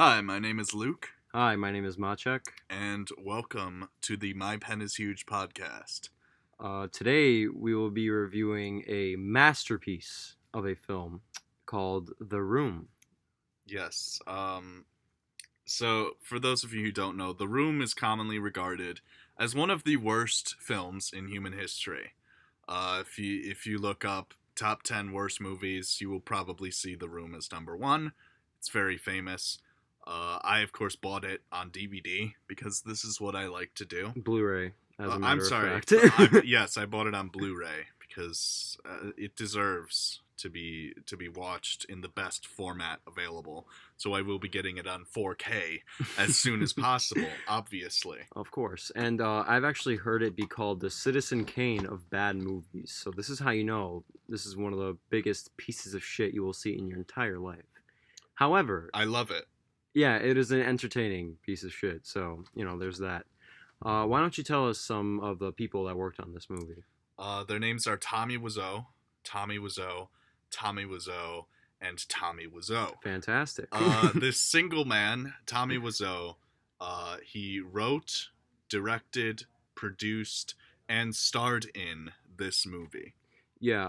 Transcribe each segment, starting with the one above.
Hi, my name is Luke, Hi, my name is Maciek. and welcome to the My Pen is Huge podcast. Today we will be reviewing a masterpiece of a film called The Room. Yes, so for those of you who don't know, The Room is commonly regarded as one of the worst films in human history. If you look up top 10 worst movies, you will probably see The Room as number one. It's very famous. I, of course, bought it on DVD because this is what I like to do. Blu-ray, as a I'm matter of sorry. fact. Yes, I bought it on Blu-ray because it deserves to be watched in the best format available. So I will be getting it on 4K as soon as possible, obviously. Of course. And I've actually heard it be called the Citizen Kane of bad movies. So this is how you know this is one of the biggest pieces of shit you will see in your entire life. However, I love it. yeah, it is an entertaining piece of shit. So, there's that. Why don't you tell us some of the people that worked on this movie? Their names are Tommy Wiseau, Tommy Wiseau, Tommy Wiseau, and Tommy Wiseau. Fantastic. This single man, Tommy Wiseau, he wrote, directed, produced, and starred in this movie. Yeah.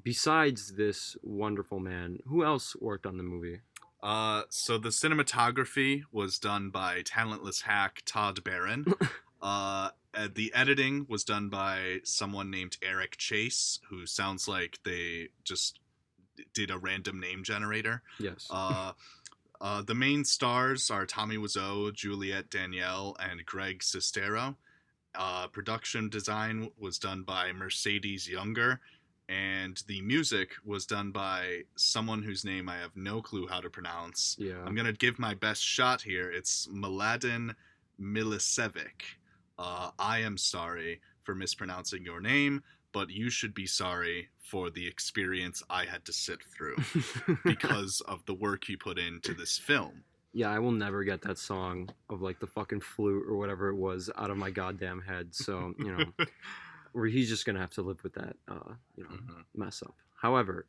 Besides this wonderful man, who else worked on the movie? So the cinematography was done by talentless hack Todd Barron. The editing was done by someone named Eric Chase, who sounds like they just did a random name generator. Yes. The main stars are Tommy Wiseau, Juliette Danielle, and Greg Sestero. Production design was done by Mercedes Younger, and the music was done by someone whose name I have no clue how to pronounce. Yeah. I'm going to give my best shot here. It's Mladen Milicevic. I am sorry for mispronouncing your name, but you should be sorry for the experience I had to sit through because of the work you put into this film. Yeah, I will never get that song of like the fucking flute or whatever it was out of my goddamn head. So, where he's just gonna have to live with that, mess up. However,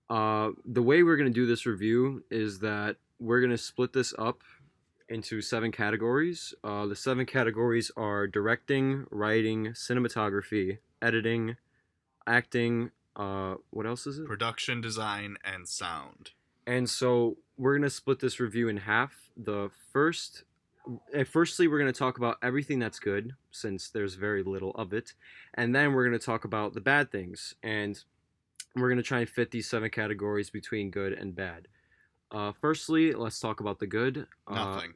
the way we're gonna do this review is that we're gonna split this up into 7 categories. The 7 categories are directing, writing, cinematography, editing, acting. What else is it? Production design and sound. And so we're gonna split this review in half. Firstly, we're gonna talk about everything that's good, since there's very little of it, and then we're gonna talk about the bad things, and we're gonna try and fit these 7 categories between good and bad. Firstly, let's talk about the good. Nothing.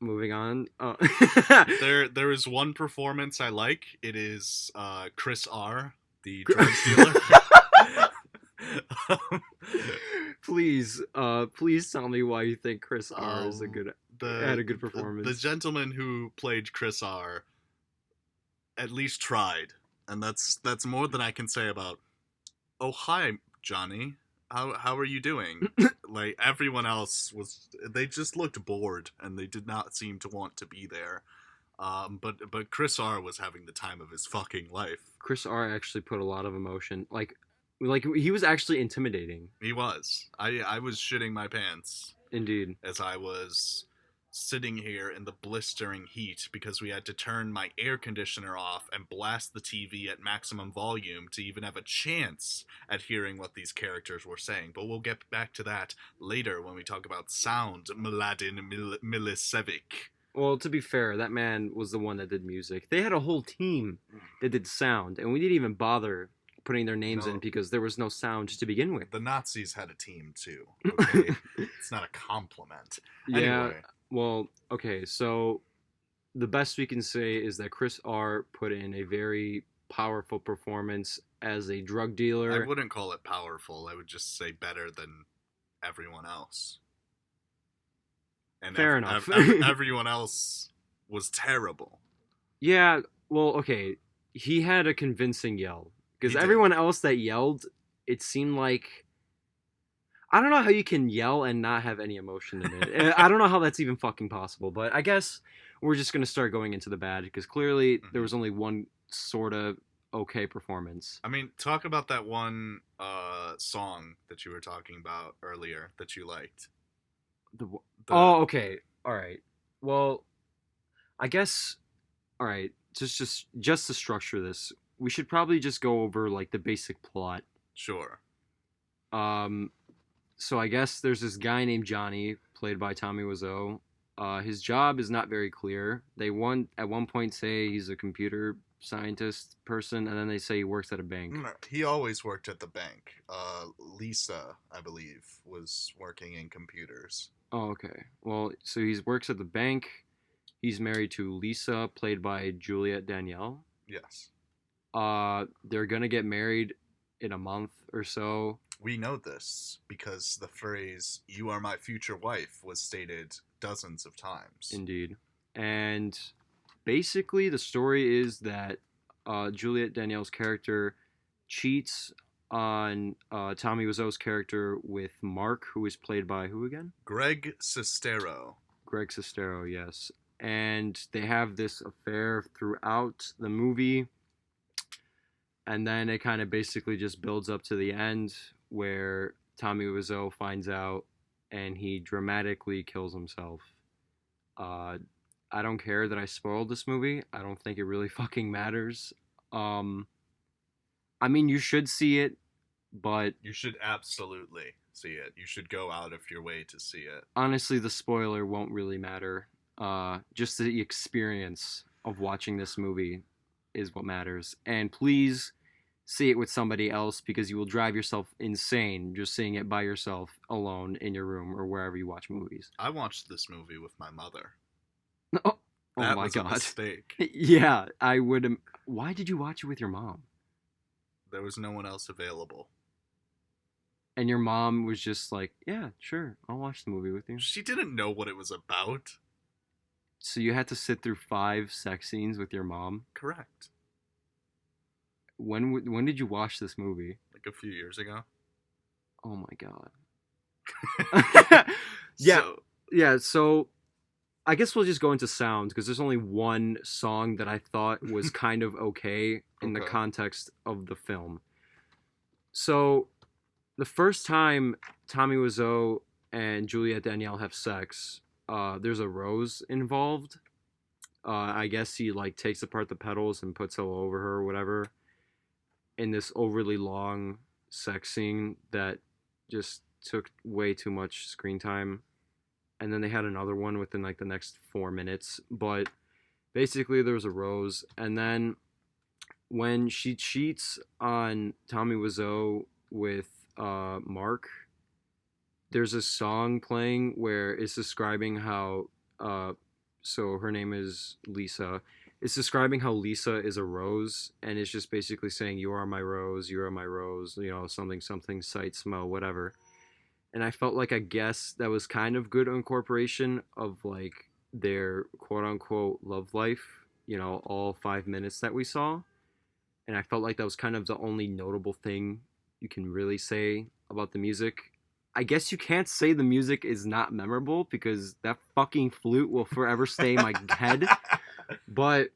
Moving on. There is one performance I like. It is Chris R., the drug dealer. Please tell me why you think Chris R. is had a good performance. The gentleman who played Chris R. at least tried, and that's more than I can say about. Oh, hi, Johnny. How are you doing? Like, everyone else they just looked bored, and they did not seem to want to be there. But Chris R. was having the time of his fucking life. Chris R. actually put a lot of emotion. Like he was actually intimidating. He was. I was shitting my pants. Indeed. As I was sitting here in the blistering heat because we had to turn my air conditioner off and blast the TV at maximum volume to even have a chance at hearing what these characters were saying. But we'll get back to that later when we talk about sound, Mladen Milicevic. Well, to be fair, that man was the one that did music. They had a whole team that did sound, and we didn't even bother putting their names in because there was no sound to begin with. The Nazis had a team too. Okay? It's not a compliment. Yeah. Anyway. Well, okay, so the best we can say is that Chris R. put in a very powerful performance as a drug dealer. I wouldn't call it powerful. I would just say better than everyone else. And Fair enough. Everyone else was terrible. Yeah, well, okay. He had a convincing yell. Because everyone else that yelled, it seemed like... I don't know how you can yell and not have any emotion in it. I don't know how that's even fucking possible, but I guess we're just going to start going into the bad, because clearly there was only one sort of okay performance. I mean, talk about that one song that you were talking about earlier that you liked. The, The oh, okay. All right. Well, I guess. All right. Just to structure this, we should probably just go over like the basic plot. Sure. Um. So I guess there's this guy named Johnny, played by Tommy Wiseau. His job is not very clear. They at one point say he's a computer scientist person, and then they say he works at a bank. He always worked at the bank. Lisa, I believe, was working in computers. Oh, okay. Well, so he works at the bank. He's married to Lisa, played by Juliette Danielle. Yes. They're gonna get married in a month or so. We know this because the phrase "you are my future wife" was stated dozens of times. Indeed. And basically, the story is that Juliette Danielle's character cheats on Tommy Wiseau's character with Mark, who is played by who again? Greg Sestero. Greg Sestero, yes. And they have this affair throughout the movie. And then it kind of basically just builds up to the end where Tommy Wiseau finds out and he dramatically kills himself. I don't care that I spoiled this movie. I don't think it really fucking matters. I mean, you should see it, but You should absolutely see it. You should go out of your way to see it. honestly, the spoiler won't really matter. Just the experience of watching this movie is what matters. And please see it with somebody else because you will drive yourself insane just seeing it by yourself alone in your room or wherever you watch movies. I watched this movie with my mother. Oh, That my was god. a mistake. Yeah, I would. Why did you watch it with your mom? There was no one else available. And your mom was just like, yeah, sure, I'll watch the movie with you. She didn't know what it was about. So you had to sit through 5 sex scenes with your mom? Correct. When did you watch this movie? Like a few years ago. Oh my god. Yeah, So, yeah, so I guess we'll just go into sound because there's only one song that I thought was kind of okay in the Okay. context of the film. So the first time Tommy Wiseau and Juliette Danielle have sex, there's a rose involved. I guess he like takes apart the petals and puts it all over her or whatever. In this overly long sex scene that just took way too much screen time. And then they had another one within like the next 4 minutes. But basically there was a rose. And then when she cheats on Tommy Wiseau with Mark, there's a song playing where it's describing how so her name is Lisa. It's describing how Lisa is a rose, and it's just basically saying, you are my rose, you are my rose, you know, something, something, sight, smell, whatever. And I felt like, I guess that was kind of good incorporation of like their quote unquote love life, you know, all 5 minutes that we saw. And I felt like that was kind of the only notable thing you can really say about the music. I guess you can't say the music is not memorable because that fucking flute will forever stay in my head. But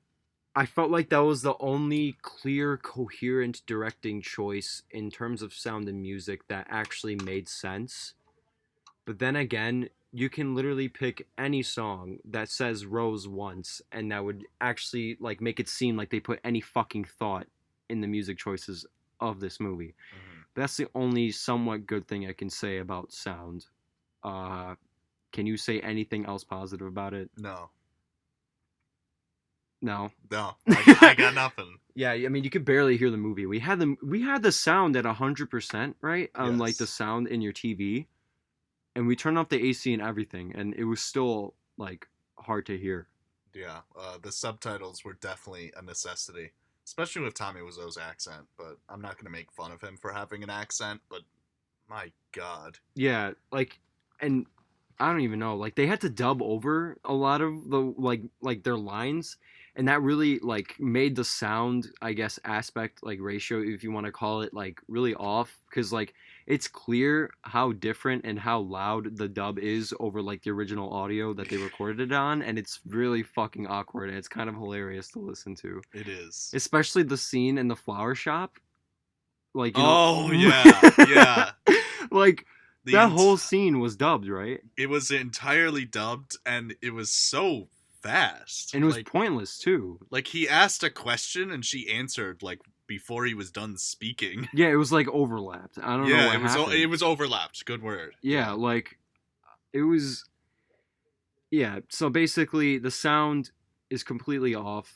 I felt like that was the only clear, coherent directing choice in terms of sound and music that actually made sense. But then again, you can literally pick any song that says Rose once, and that would actually like make it seem like they put any fucking thought in the music choices of this movie. Mhm. That's the only somewhat good thing I can say about sound. Can you say anything else positive about it? No. No. No. I got nothing. Yeah, I mean, you could barely hear the movie. We had the sound at 100%, right? Like the Yes. sound in your TV, and we turned off the AC and everything, and it was still like hard to hear. Yeah. The subtitles were definitely a necessity, especially with Tommy Wiseau's accent. But I'm not going to make fun of him for having an accent, but my God. Yeah, like, and I don't even know. Like, they had to dub over a lot of the like their lines, and that really like made the sound, I guess, aspect like ratio, if you want to call it, like really off, because like it's clear how different and how loud the dub is over like the original audio that they recorded it on, and it's really fucking awkward, and it's kind of hilarious to listen to, It is. especially the scene in the flower shop. Like, you know, Oh, yeah. Yeah. like The That ent- whole scene was dubbed, right? it was entirely dubbed, and it was so fast. And it was pointless too. Like he asked a question and she answered like before he was done speaking. Yeah, it was like overlapped. I don't know Yeah, what happened. it was overlapped. Good word. Yeah, like it was. Yeah, so basically the sound is completely off.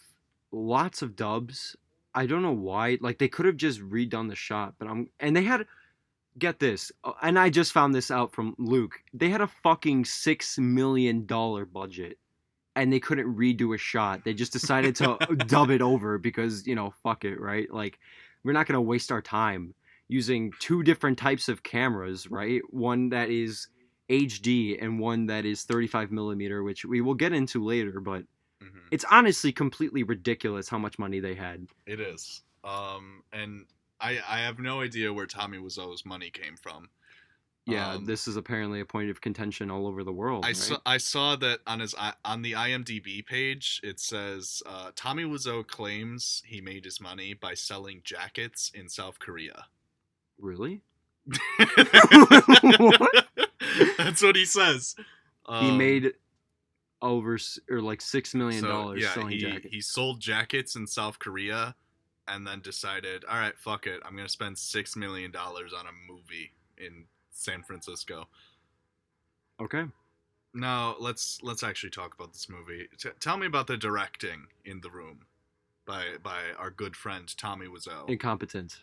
Lots of dubs. I don't know why. Like they could have just redone the shot, but and they had get this, and I just found this out from Luke. They had a fucking $6 million budget, and they couldn't redo a shot. They just decided to dub it over because fuck it, right? Like we're not gonna waste our time using two different types of cameras, right? One that is HD and one that is 35 millimeter, which we will get into later, but it's honestly completely ridiculous how much money they had. It is. And I have no idea where Tommy Wiseau's money came from. Yeah, this is apparently a point of contention all over the world. I saw that on the IMDb page. It says Tommy Wiseau claims he made his money by selling jackets in South Korea. Really? What? That's what he says. He made over or like $6 million selling jackets. He sold jackets in South Korea, and then decided, all right, fuck it, I'm gonna spend $6 million on a movie in San Francisco. Okay. Now let's actually talk about this movie. Tell me about the directing in The Room by our good friend Tommy Wiseau. Incompetent,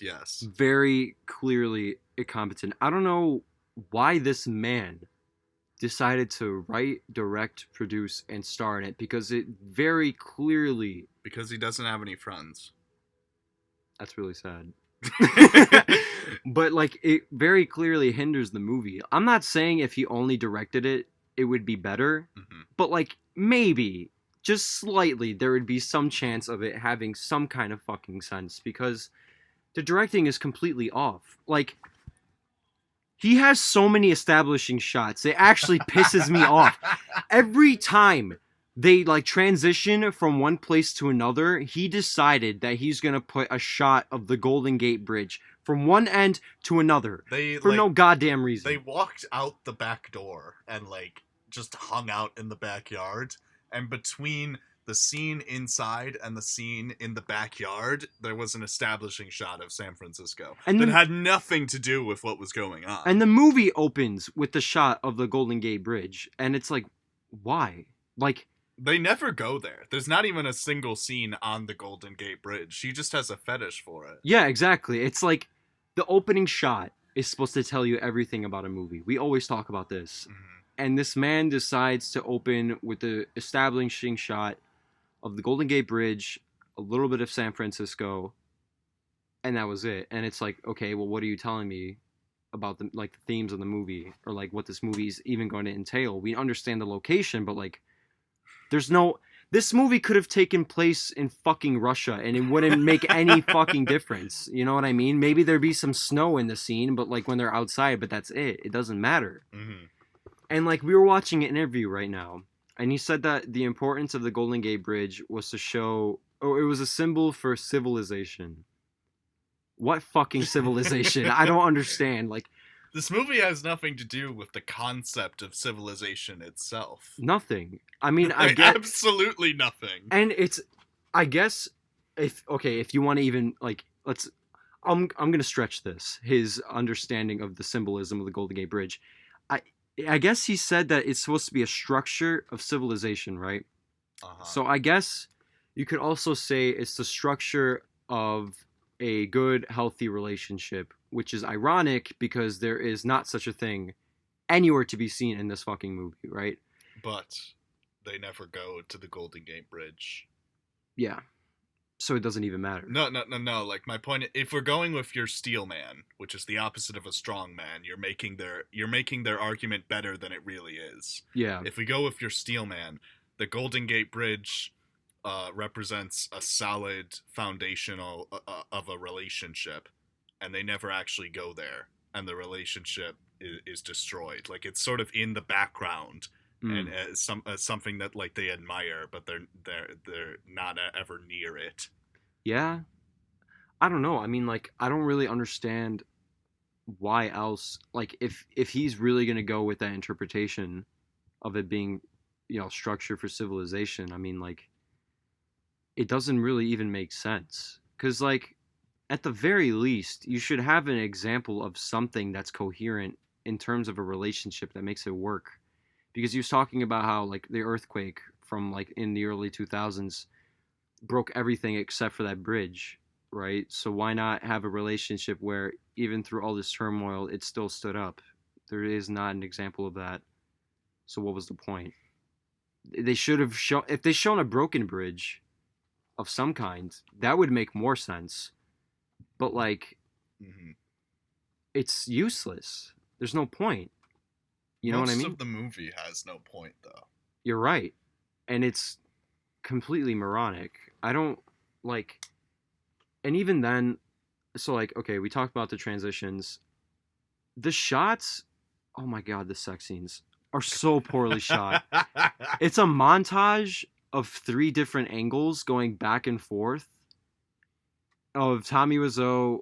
yes. Very clearly incompetent. I don't know why this man decided to write, direct, produce, and star in it, because it very clearly... Because he doesn't have any friends. That's really sad. But like it very clearly hinders the movie. I'm not saying if he only directed it, it would be better, but like maybe just slightly there would be some chance of it having some kind of fucking sense, because the directing is completely off. Like he has so many establishing shots. It actually pisses me off. Every time they like transition from one place to another, he decided that he's going to put a shot of the Golden Gate Bridge from one end to another for no goddamn reason. They walked out the back door and like just hung out in the backyard, and between the scene inside and the scene in the backyard, there was an establishing shot of San Francisco that had nothing to do with what was going on. And the movie opens with the shot of the Golden Gate Bridge, and it's like, why? Like, they never go there. There's not even a single scene on the Golden Gate Bridge. She just has a fetish for it. Yeah, exactly. It's like the opening shot is supposed to tell you everything about a movie. We always talk about this. And this man decides to open with the establishing shot of the Golden Gate Bridge, a little bit of San Francisco, and that was it. And it's like, okay, well, what are you telling me about the themes of the movie, or like what this movie is even going to entail? We understand the location, but like this movie could have taken place in fucking Russia and it wouldn't make any fucking difference. You know what I mean? Maybe there'd be some snow in the scene, but like when they're outside, but that's it. It doesn't matter. And like we were watching an interview right now, and he said that the importance of the Golden Gate Bridge was to show, or it was a symbol for civilization. What fucking civilization? I don't understand. Like, this movie has nothing to do with the concept of civilization itself. Nothing. I mean, absolutely nothing. And it's, I guess, if you want to even like, I'm gonna stretch this. His understanding of the symbolism of the Golden Gate Bridge. I guess he said that it's supposed to be a structure of civilization, right? So I guess you could also say it's the structure of a good, healthy relationship, which is ironic because there is not such a thing anywhere to be seen in this fucking movie, right? But they never go to the Golden Gate Bridge. Yeah. So it doesn't even matter. No. Like, my point, if we're going with your steel man, which is the opposite of a strong man, you're making their argument better than it really is. Yeah. If we go with your steel man, the Golden Gate Bridge represents a solid foundational of a relationship, and they never actually go there, and the relationship is destroyed. Like, it's sort of in the background. And something that like they admire, but they're not ever near it. Yeah, I don't know. I mean, like, I don't really understand why else? Like, if he's really gonna go with that interpretation of it being, structure for civilization, I mean, like, it doesn't really even make sense. Because, like, at the very least, you should have an example of something that's coherent in terms of a relationship that makes it work. Because he was talking about how, like, the earthquake from, like, in the early 2000s broke everything except for that bridge, right? So why not have a relationship where even through all this turmoil, it still stood up? There is not an example of that. So what was the point? They should have shown, if they shown a broken bridge of some kind, that would make more sense. But like, Hmm. it's useless. There's no point. You know what I Most mean? of the movie has no point, though. You're right. And it's completely moronic. I don't like, and even then, so like, okay, we talked about the transitions. The shots, oh my god, the sex scenes are so poorly shot. It's a montage of three different angles going back and forth of Tommy Wiseau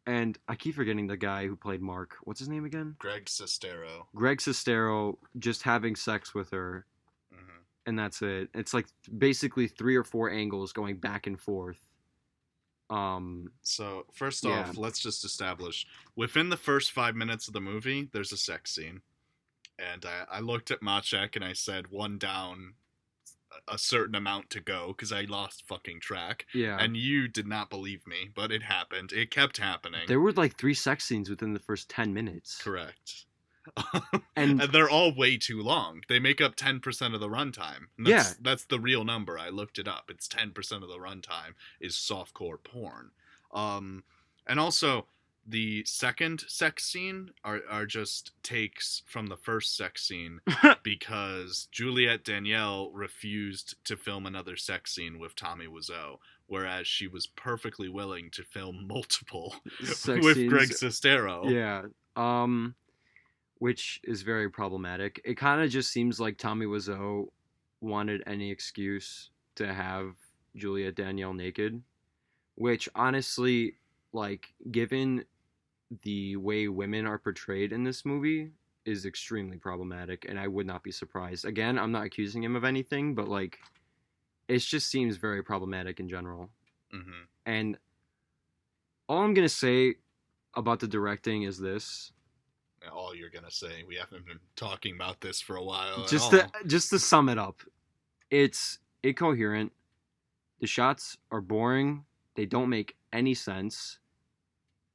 and I keep forgetting the guy who played Mark. What's his name again? Greg Sestero. Greg Sestero just having sex with her, Hmm. and that's it. It's like basically three or four angles going back and forth. So, first Yeah, off, let's just establish within the first 5 minutes of the movie, there's a sex scene. And I looked at Machek and I said, one down, a certain amount to go, because I lost fucking track. yeah. And you did not believe me, but it happened. It kept happening. There were like three sex scenes within the first 10 minutes. Correct. And And they're all way too long. They make up 10% of the runtime. yeah, That's the real number. I looked it up. It's 10% of the runtime is softcore porn. And also, the second sex scene are just takes from the first sex scene because Juliette Danielle refused to film another sex scene with Tommy Wiseau, whereas she was perfectly willing to film multiple sex with scenes. Greg Sestero. Yeah. Which is very problematic. It kind of just seems like Tommy Wiseau wanted any excuse to have Juliette Danielle naked, which honestly, like, given the way women are portrayed in this movie, is extremely problematic, and I would not be surprised. Again, I'm not accusing him of anything, but like, it just seems very problematic in general. Mm-hmm. And all I'm gonna say about the directing is this: All you're gonna say. We haven't been talking about this for a while just at all. to sum it up, it's incoherent. The shots are boring. They don't make any sense.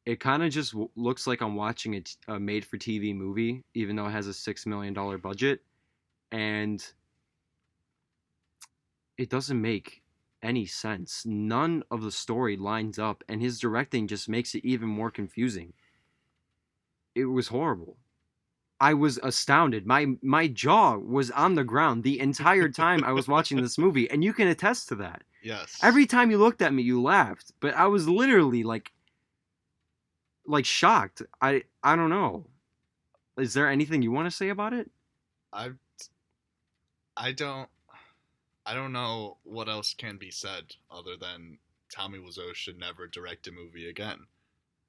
It kind of just looks like I'm watching a made-for-TV movie, even though it has a $6 million budget, and it doesn't make any sense. None of the story lines up, and his directing just makes it even more confusing. It was horrible. I was astounded. My jaw was on the ground the entire time I was watching this movie, and you can attest to that. Yes. Every time you looked at me, you laughed, but I was literally like shocked. I don't know. Is there anything you want to say about it? I I don't I don't know what else can be said other than Tommy Wiseau should never direct a movie again.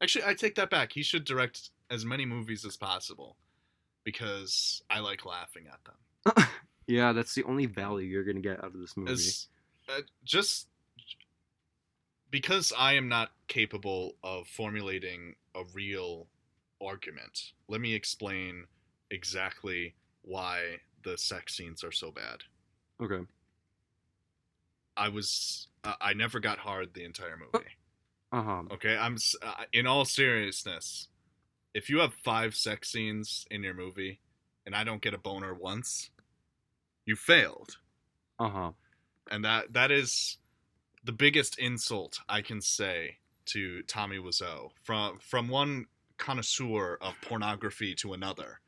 Actually, I take that back. He should direct as many movies as possible because I like laughing at them. Yeah, that's the only value you're gonna get out of this movie. As just because I am not capable of formulating a real argument, let me explain exactly why the sex scenes are so bad. Okay. I never got hard the entire movie. Uh-huh. Okay, in all seriousness, if you have 5 sex scenes in your movie and I don't get a boner once, you failed. Uh-huh. And that is the biggest insult I can say to Tommy Wiseau from one connoisseur of pornography to another.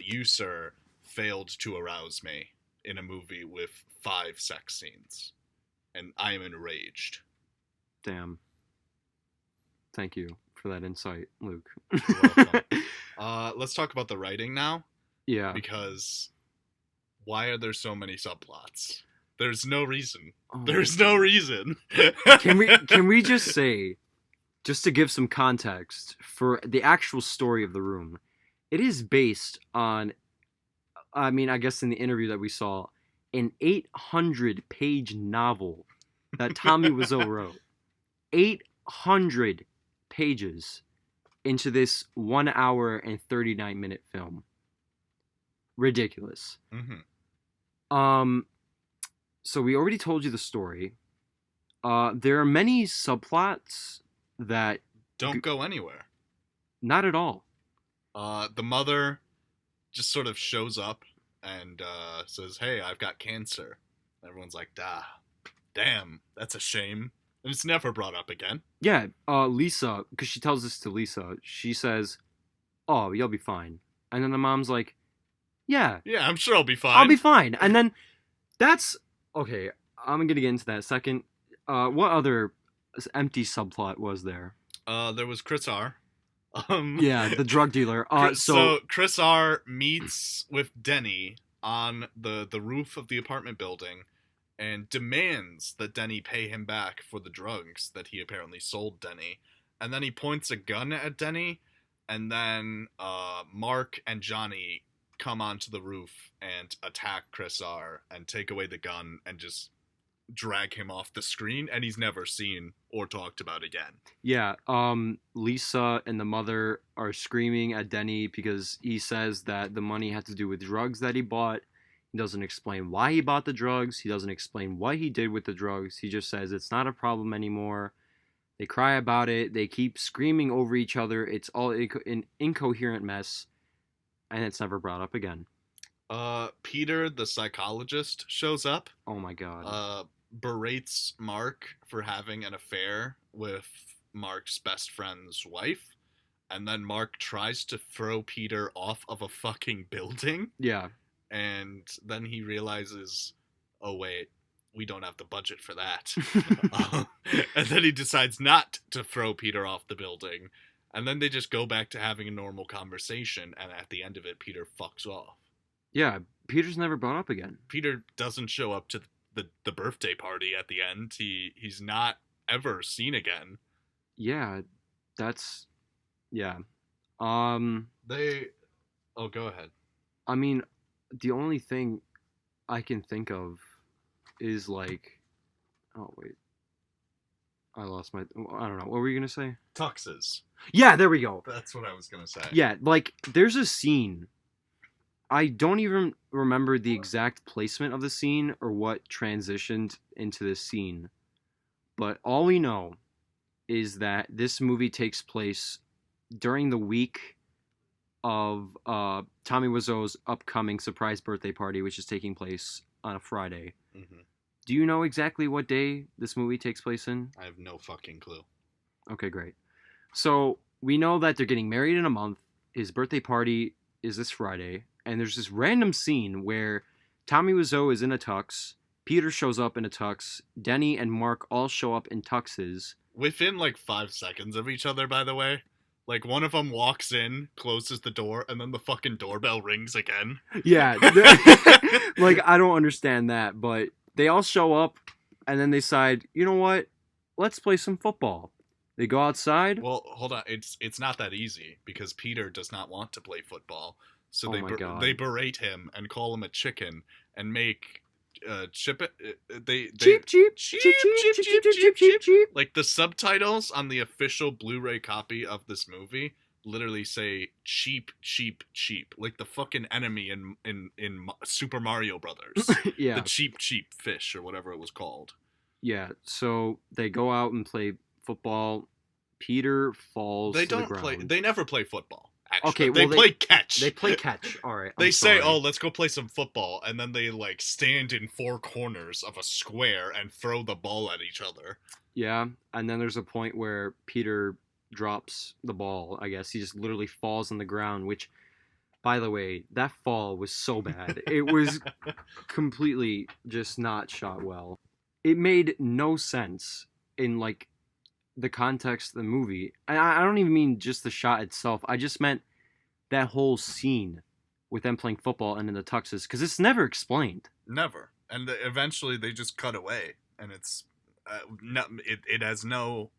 You, sir, failed to arouse me in a movie with 5 sex scenes, and I am enraged. Damn. Thank you for that insight, Luke. You're welcome. Let's talk about the writing now, Yeah. because why are there so many subplots? There's no reason. Oh, There's no reason. can we just say just to give some context for the actual story of The Room, it is based on, I mean, I guess in the interview that we saw, an 800-page novel that Tommy Wiseau wrote. 800 pages into this 1 hour and 39-minute film. Ridiculous. So we already told you the story. There are many subplots that don't go anywhere. Not at all. The mother just sort of shows up and says, "Hey, I've got cancer." Everyone's like, damn, that's a shame. And it's never brought up again. Yeah, Lisa, because she tells this to Lisa, she says, "Oh, you'll be fine." And then the mom's like, Yeah, I'm sure I'll be fine. I'll be fine. And then that's... Okay, I'm going to get into that in a second. What other empty subplot was there? There was Chris R. Yeah, the drug dealer. So Chris R meets with Denny on the roof of the apartment building and demands that Denny pay him back for the drugs that he apparently sold Denny. And then he points a gun at Denny, and then Mark and Johnny come onto the roof and attack Chris R and take away the gun and just drag him off the screen, and he's never seen or talked about again. Yeah, Lisa and the mother are screaming at Denny because he says that the money had to do with drugs that he bought. He doesn't explain why he bought the drugs. He doesn't explain what he did with the drugs. He just says it's not a problem anymore. They cry about it. They keep screaming over each other. It's all an incoherent mess, and it's never brought up again. Peter, the psychologist, shows up. Oh my god. Berates Mark for having an affair with Mark's best friend's wife. And then Mark tries to throw Peter off of a fucking building. Yeah. And then he realizes, oh wait, we don't have the budget for that. And then he decides not to throw Peter off the building. And then they just go back to having a normal conversation. And at the end of it, Peter fucks off. Yeah, Peter's never brought up again. Peter doesn't show up to the birthday party at the end. He's not ever seen again. Yeah, that's... Yeah. Oh, go ahead. I mean, the only thing I can think of is like... Oh, wait. I lost my... I don't know. What were you going to say? Tuxes. Yeah, there we go. That's what I was going to say. Yeah, like, there's a scene... I don't even remember the exact placement of the scene or what transitioned into this scene. But all we know is that this movie takes place during the week of Tommy Wiseau's upcoming surprise birthday party, which is taking place on a Friday. Mm-hmm. Do you know exactly what day this movie takes place in? I have no fucking clue. Okay, great. So we know that they're getting married in a month. His birthday party is this Friday. And there's this random scene where Tommy Wiseau is in a tux, Peter shows up in a tux, Denny and Mark all show up in tuxes. Within like 5 seconds of each other, by the way. Like, one of them walks in, closes the door, and then the fucking doorbell rings again. Yeah. Like, I don't understand that, but they all show up, and then they decide, you know what? Let's play some football. They go outside. Well, hold on. It's not that easy, because Peter does not want to play football. So they berate him and call him a chicken and make cheap. Like, the subtitles on the official Blu-ray copy of this movie literally say cheap, cheap, cheap. Like the fucking enemy in Super Mario Brothers. Yeah. The cheap, cheap fish or whatever it was called. Yeah. So they go out and play football. Peter falls to the ground. They never play football. Actually. Okay, well, they play catch. They play catch. All right. They say, "Oh, let's go play some football," and then they like stand in 4 corners of a square and throw the ball at each other. Yeah, and then there's a point where Peter drops the ball. I guess he just literally falls on the ground. Which, by the way, that fall was so bad. It was completely just not shot well. It made no sense in like the context of the movie. And I don't even mean just the shot itself. I just meant that whole scene with them playing football and in the tuxes, because it's never explained. Never. And eventually they just cut away, and it's it has no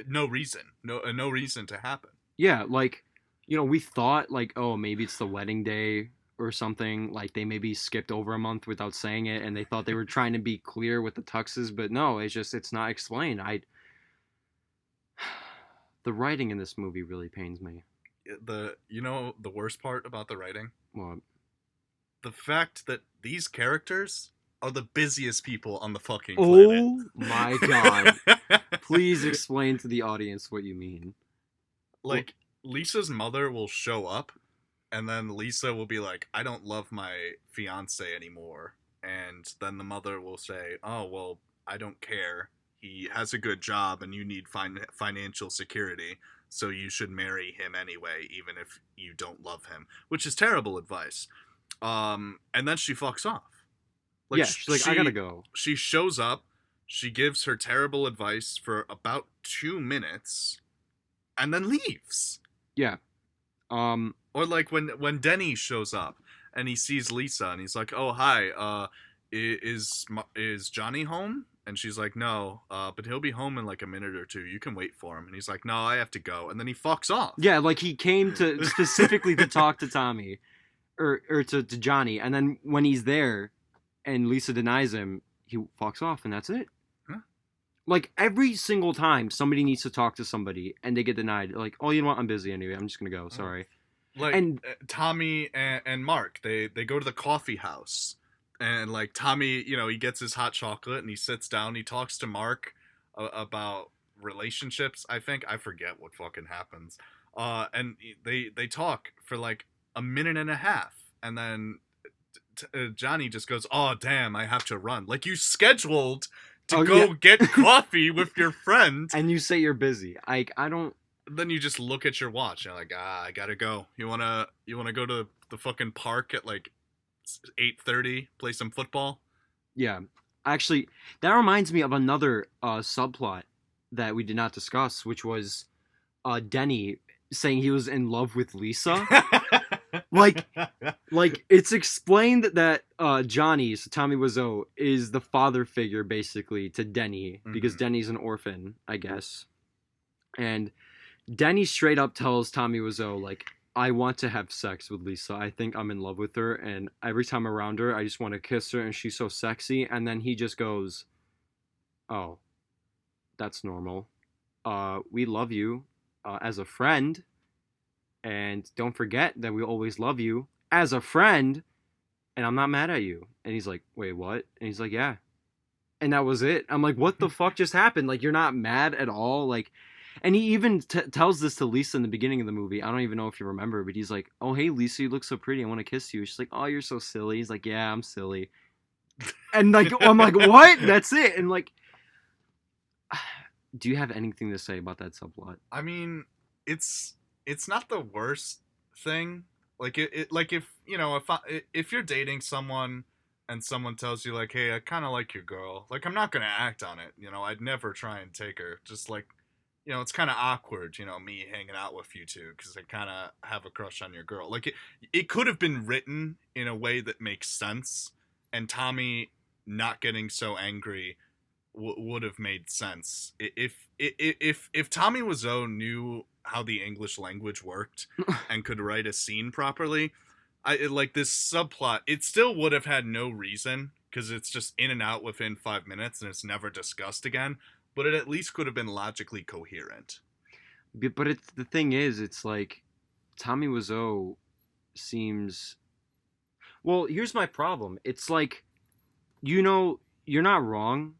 no reason, no reason to happen. Yeah, like, we thought like, oh, maybe it's the wedding day or something. Like they maybe skipped over a month without saying it, and they thought they were trying to be clear with the tuxes, but no, it's not explained. The writing in this movie really pains me. The worst part about the writing, Well, the fact that these characters are the busiest people on the fucking planet. oh my god! Please explain to the audience what you mean. Like, Lisa's mother will show up, and then Lisa will be like, I don't love my fiance anymore. And then the mother will say, oh, well, I don't care. He has a good job, and you need financial security, so you should marry him anyway, even if you don't love him. Which is terrible advice. And then she fucks off. Like, yeah, she's like, I gotta go. She shows up, she gives her terrible advice for about 2 minutes, and then leaves. Yeah. Or like when Denny shows up and he sees Lisa and he's like, "Oh, hi. Is Johnny home?" And she's like, "No, but he'll be home in like a minute or two. You can wait for him." And he's like, "No, I have to go." And then he fucks off. Yeah, like he came to specifically to talk to Tommy or to Johnny, and then when he's there and Lisa denies him, he fucks off and that's it. Like, every single time somebody needs to talk to somebody and they get denied, like, oh, you know what, I'm busy anyway, I'm just gonna go, sorry. Like, and Tommy and Mark, they go to the coffee house, and like Tommy, he gets his hot chocolate and he sits down, he talks to Mark about relationships, I think. I forget what fucking happens. And they talk for like a minute and a half, and then Johnny just goes, oh, damn, I have to run. Like, you scheduled to go get coffee with your friend, and you say you're busy. I don't. Then you just look at your watch. You're like, I gotta go. You wanna go to the fucking park at like 8:30, play some football? Yeah, actually, that reminds me of another subplot that we did not discuss, which was Denny saying he was in love with Lisa. like it's explained that Johnny, so Tommy Wiseau, is the father figure basically to Denny, because Denny's an orphan, I guess. And Denny straight up tells Tommy Wiseau, like, I want to have sex with Lisa. I think I'm in love with her, and every time I'm around her, I just want to kiss her, and she's so sexy. And then he just goes, oh, that's normal. We love you as a friend. And don't forget that we always love you as a friend, and I'm not mad at you. And he's like, wait, what? And he's like, yeah. And that was it. I'm like, what the fuck just happened? Like, you're not mad at all? Like, and he even tells this to Lisa in the beginning of the movie. I don't even know if you remember, but he's like, oh, hey, Lisa, you look so pretty. I want to kiss you. She's like, oh, you're so silly. He's like, yeah, I'm silly. And like, I'm like, what? That's it. And like, do you have anything to say about that subplot? I mean, it's not the worst thing. Like like if if you're dating someone and someone tells you like, hey, I kind of like your girl, like, I'm not gonna act on it. I'd never try and take her. Just like, it's kind of awkward, me hanging out with you two because I kind of have a crush on your girl. Like, it could have been written in a way that makes sense, and Tommy not getting so angry would have made sense if Tommy Wiseau knew how the English language worked and could write a scene properly. Like, this subplot, it still would have had no reason because it's just in and out within 5 minutes and it's never discussed again. But it at least could have been logically coherent. But the thing is, it's like Tommy Wiseau seems. Well, here's my problem. It's like, you're not wrong,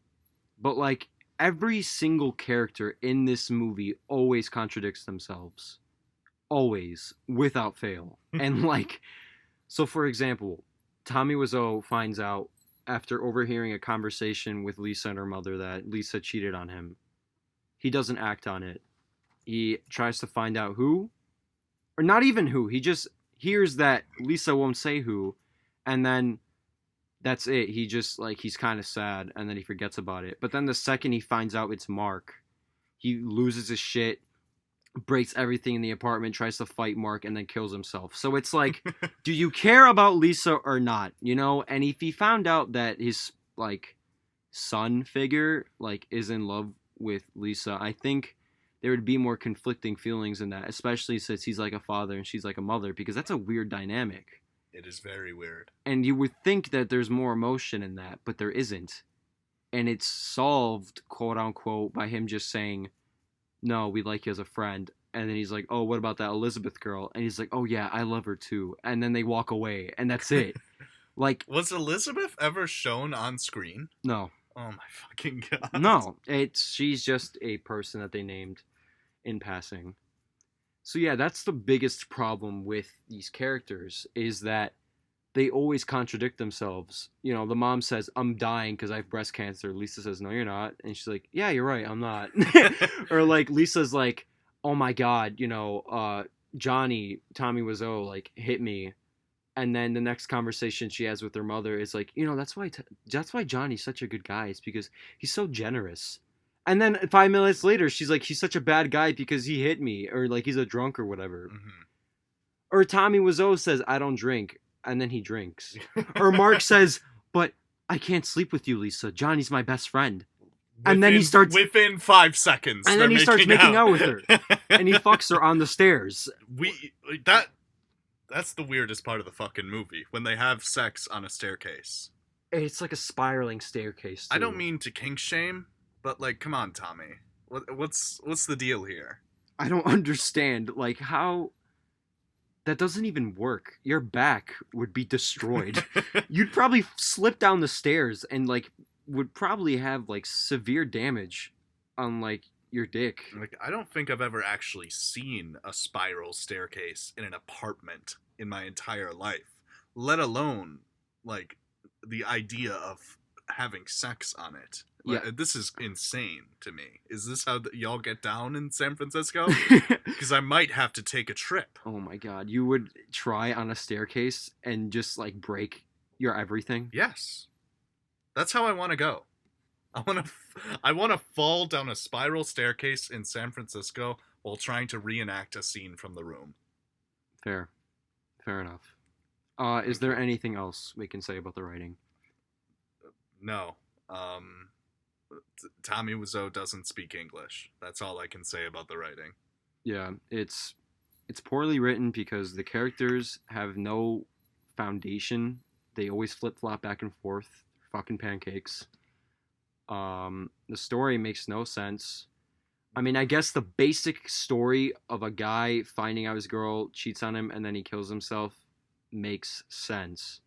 but like, every single character in this movie always contradicts themselves. Always, without fail. And like, so for example, Tommy Wiseau finds out after overhearing a conversation with Lisa and her mother that Lisa cheated on him. He doesn't act on it. He tries to find out who, or not even who. He just hears that Lisa won't say who, and then that's it. He just, like, he's kind of sad, and then he forgets about it. But then the second he finds out it's Mark, he loses his shit, breaks everything in the apartment, tries to fight Mark, and then kills himself. So it's like, do you care about Lisa or not? And if he found out that his, like, son figure, like, is in love with Lisa, I think there would be more conflicting feelings in that, especially since he's like a father and she's like a mother, because that's a weird dynamic. It is very weird. And you would think that there's more emotion in that, but there isn't. And it's solved, quote unquote, by him just saying, no, we like you as a friend. And then he's like, oh, what about that Elizabeth girl? And he's like, oh, yeah, I love her too. And then they walk away, and that's it. Like, was Elizabeth ever shown on screen? No. Oh my fucking god. No, she's just a person that they named in passing. So yeah, that's the biggest problem with these characters, is that they always contradict themselves. You know, the mom says, I'm dying because I have breast cancer. Lisa says, no, you're not. And she's like, yeah, you're right, I'm not. Or like Lisa's like, oh my god, you know, Tommy Wiseau, like, hit me. And then the next conversation she has with her mother is like, you know, that's why Johnny's such a good guy, is because he's so generous. And then 5 minutes later, she's like, he's such a bad guy because he hit me, or like he's a drunk or whatever. Mm-hmm. Or Tommy Wiseau says, I don't drink, and then he drinks. Or Mark says, but I can't sleep with you, Lisa. Johnny's my best friend. And then he starts within 5 seconds. And then he starts making out with her, and he fucks her on the stairs. That's the weirdest part of the fucking movie, when they have sex on a staircase. It's like a spiraling staircase, too. I don't mean to kink shame, but like, come on, Tommy. What's the deal here? I don't understand, like, how that doesn't even work. Your back would be destroyed. You'd probably slip down the stairs and like would probably have like severe damage on like your dick. Like, I don't think I've ever actually seen a spiral staircase in an apartment in my entire life, let alone like the idea of having sex on it. Like, yeah, this is insane to me. Is this how y'all get down in San Francisco? Because I might have to take a trip. Oh my god, you would try on a staircase and just like break your everything? Yes. That's how I want to go. I want to fall down a spiral staircase in San Francisco while trying to reenact a scene from The Room. Fair enough. Is there anything else we can say about the writing? No. Tommy Wiseau doesn't speak English. That's all I can say about the writing. Yeah, it's poorly written because the characters have no foundation. They always flip-flop back and forth. Fucking pancakes. The story makes no sense. I mean, I guess the basic story of a guy finding out his girl cheats on him and then he kills himself makes sense.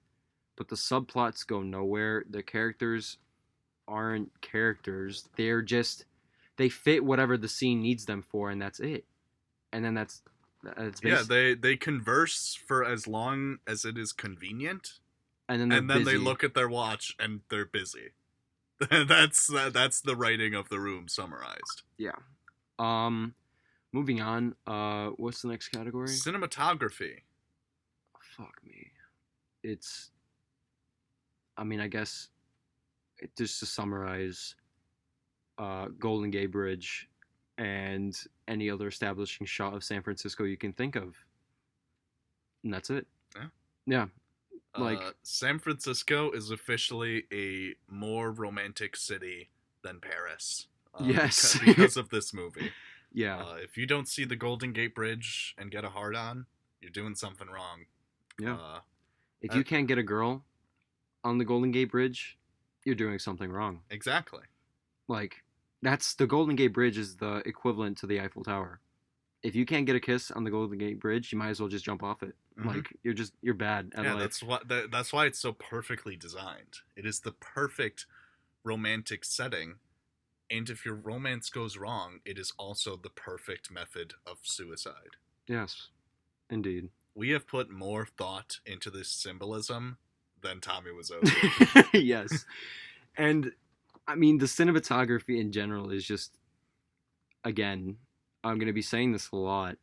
But the subplots go nowhere. The characters aren't characters. They fit whatever the scene needs them for, and that's it. And then that's yeah, they converse for as long as it is convenient. And then they look at their watch and they're busy. That's the writing of The Room summarized. Yeah. Moving on. What's the next category? Cinematography. Fuck me. I guess just to summarize, Golden Gate Bridge and any other establishing shot of San Francisco you can think of. And that's it. Yeah. Like, San Francisco is officially a more romantic city than Paris. Yes. Because of this movie. Yeah. If you don't see the Golden Gate Bridge and get a hard on, you're doing something wrong. Yeah. If you can't get a girl on the Golden Gate Bridge, you're doing something wrong. Exactly. Like, the Golden Gate Bridge is the equivalent to the Eiffel Tower. If you can't get a kiss on the Golden Gate Bridge, you might as well just jump off it. Mm-hmm. Like, you're bad at life. That's why it's so perfectly designed. It is the perfect romantic setting, and if your romance goes wrong, it is also the perfect method of suicide. Yes, indeed. We have put more thought into this symbolism than Tommy Wiseau. Yes. And, I mean, the cinematography in general is just, again, I'm going to be saying this a lot,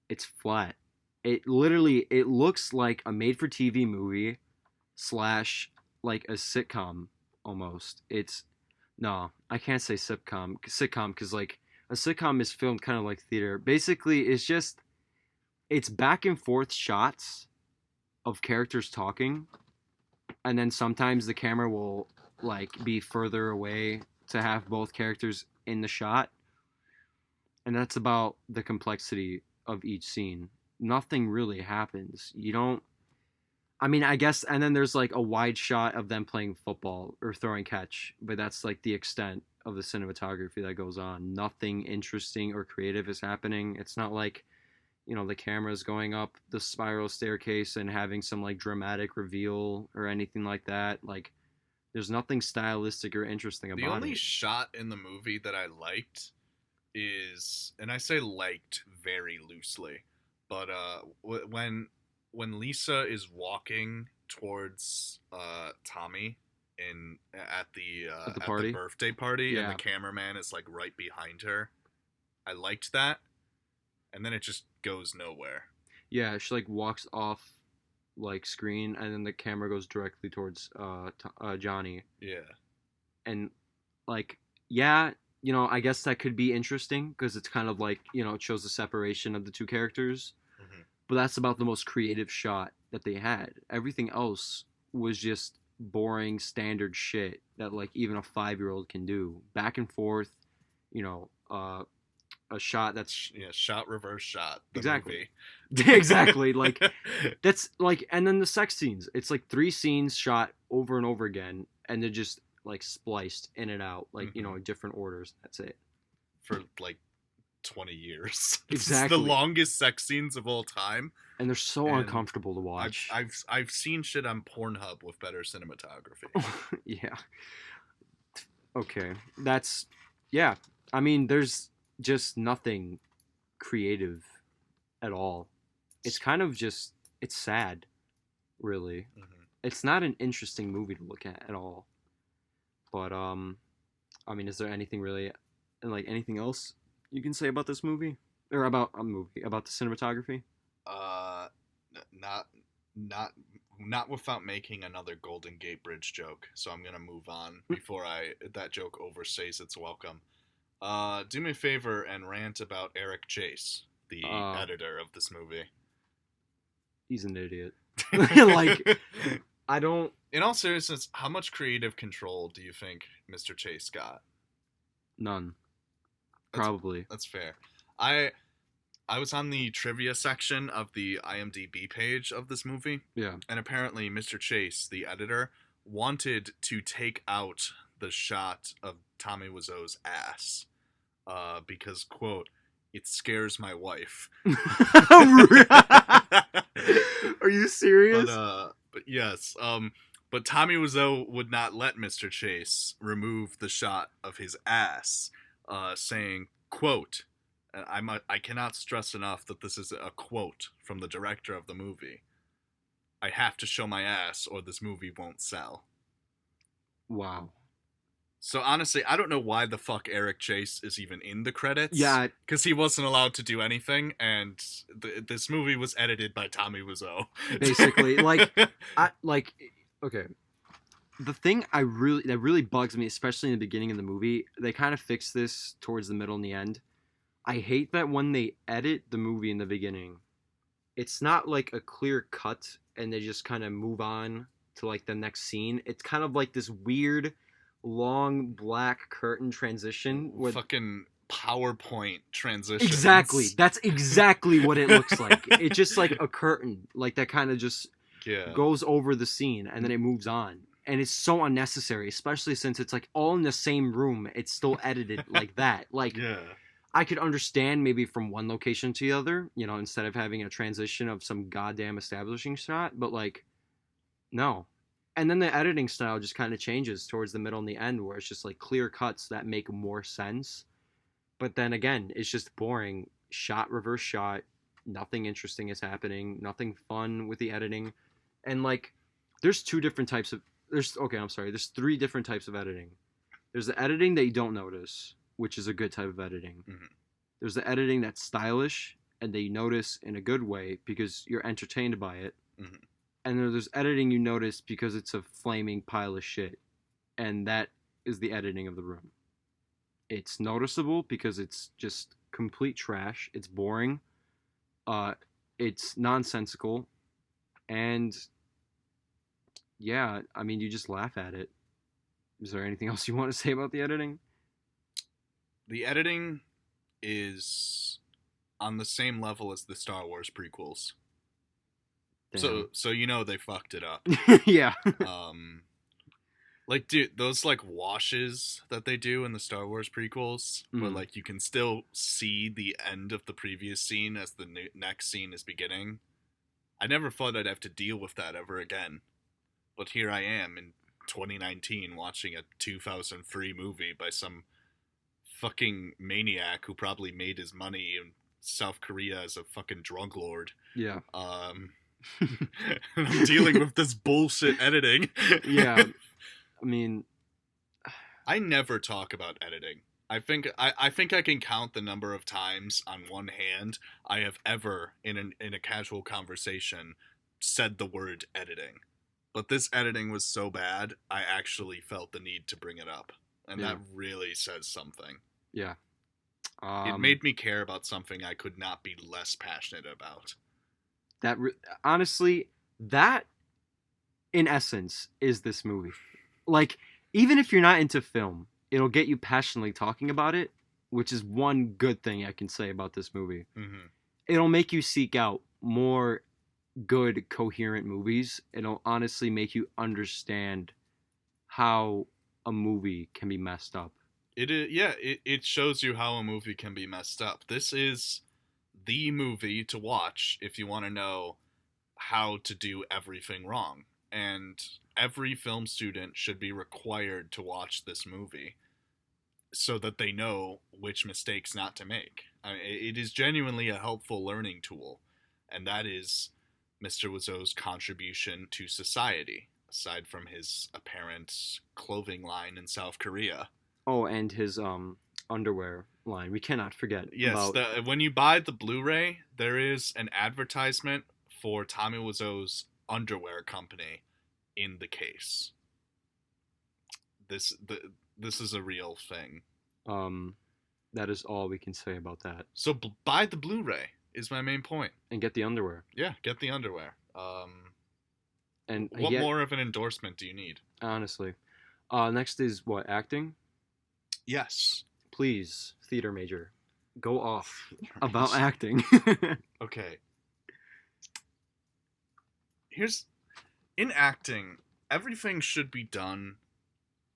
it's flat. It looks like a made-for-TV movie / like a sitcom, almost. No, I can't say sitcom, because, like, a sitcom is filmed kind of like theater. Basically, it's back and forth shots of characters talking, and then sometimes the camera will, like, be further away to have both characters in the shot. and that's about the complexity of each scene. Nothing really happens. You don't. I mean, I guess, and then there's like a wide shot of them playing football or throwing catch, but that's like the extent of the cinematography that goes on. Nothing interesting or creative is happening. It's not like, the camera's going up the spiral staircase and having some like dramatic reveal or anything like that. Like, there's nothing stylistic or interesting The about only it. shot in the movie that I liked is, and I say liked very loosely, but when Lisa is walking towards Tommy in At the at the party. birthday party, and the Yeah. cameraman is like right behind her, I liked that, and then it just goes nowhere. Yeah, she like walks off like screen, and then the camera goes directly towards Johnny, Yeah. and like, yeah, I guess that could be interesting because it's kind of like, it shows the separation of the two characters, Hmm. but that's about the most creative shot that they had. Everything else was just boring standard shit that like even a 5-year-old can do. Back and forth, you know, uh, a shot that's Yeah, shot reverse shot the exactly, movie. exactly like that's like, and then the sex scenes. It's like 3 scenes shot over and over again, and they're just like spliced in and out, like Hmm. in different orders. That's it. For like 20 years. It's the Exactly, longest sex scenes of all time, and they're so and uncomfortable to watch. I've seen shit on Pornhub with better cinematography. Yeah. Okay. That's yeah. I mean, there's just nothing creative at all. It's kind of just it's sad, really. Hmm. It's not an interesting movie to look at all. But I mean, is there anything really like anything else you can say about this movie or about a movie about the cinematography? Uh, not not not without making another Golden Gate Bridge joke. So I'm gonna move on before I that joke overstays its welcome. Do me a favor and rant about Eric Chase, the Uh, editor of this movie. he's an idiot. Like I don't In all seriousness, how much creative control do you think Mr. Chase got? none. That's Probably. that's fair. I I was on the trivia section of the IMDb page of this movie, Yeah. and apparently Mr. Chase, the editor, wanted to take out the shot of Tommy Wiseau's ass because, quote, it scares my wife. Are you serious? But yes, but Tommy Wiseau would not let Mr. Chase remove the shot of his ass, saying, quote, and I cannot stress enough that this is a quote from the director of the movie. I have to show my ass or this movie won't sell. Wow. So honestly, I don't know why the fuck Eric Chase is even in the credits. Yeah, Because he wasn't allowed to do anything, and this movie was edited by Tommy Wiseau. basically, like I like okay. The thing that really bugs me, especially in the beginning of the movie, they kind of fix this towards the middle and the end. I hate that when they edit the movie in the beginning, it's not like a clear cut and they just kind of move on to like the next scene. It's kind of like this weird long black curtain transition with Fucking PowerPoint transitions. exactly. That's exactly what it looks like. It's just like a curtain, like that kind of just Yeah. goes over the scene and then it moves on. And it's so unnecessary, especially since it's like all in the same room. It's still edited like that. Like Yeah. I could understand maybe from one location to the other, instead of having a transition of some goddamn establishing shot, but like no. And then the editing style just kind of changes towards the middle and the end where it's just like clear cuts that make more sense. But then again, it's just boring. Shot, reverse shot. Nothing interesting is happening. Nothing fun with the editing. And like, there's two different types of. Okay, I'm sorry. There's 3 different types of editing. There's the editing that you don't notice, which is a good type of editing. Mm-hmm. There's the editing that's stylish and that you notice in a good way because you're entertained by it. Mm-hmm. And then there's editing you notice because it's a flaming pile of shit. And that is the editing of the room. It's noticeable because it's just complete trash. It's boring. It's nonsensical. And yeah, I mean, you just laugh at it. Is there anything else you want to say about the editing? The editing is on the same level as the Star Wars prequels. Damn. So they fucked it up. Yeah. Um, like, dude, those like washes that they do in the Star Wars prequels, where Mm. like you can still see the end of the previous scene as the next scene is beginning. I never thought I'd have to deal with that ever again, but here I am in 2019 watching a 2003 movie by some fucking maniac who probably made his money in South Korea as a fucking drug lord. Yeah. I'm dealing with this bullshit editing. Yeah. I mean, I never talk about editing. I think I can count the number of times on one hand I have ever in a casual conversation said the word editing. But this editing was so bad, I actually felt the need to bring it up. And yeah. that really says something. Yeah. It made me care about something I could not be less passionate about. Honestly, that in essence is this movie. Like, even if you're not into film, it'll get you passionately talking about it, which is one good thing I can say about this movie. Mm-hmm. It'll make you seek out more good, coherent movies. It'll honestly make you understand how a movie can be messed up. It is, yeah, it shows you how a movie can be messed up. This is the movie to watch if you want to know how to do everything wrong. And every film student should be required to watch this movie so that they know which mistakes not to make. I mean, it is genuinely a helpful learning tool, and that is Mr. Wiseau's contribution to society, aside from his apparent clothing line in South Korea. Oh, and his underwear line. We cannot forget. Yes, when you buy the Blu-ray, there is an advertisement for Tommy Wiseau's underwear company in the case. This is a real thing. That is all we can say about that. So buy the Blu-ray is my main point. And get the underwear. Yeah, get the underwear. And what more of an endorsement do you need? Honestly. Next is what, acting? Yes. Please, theater major, go off about acting. Okay. In acting, everything should be done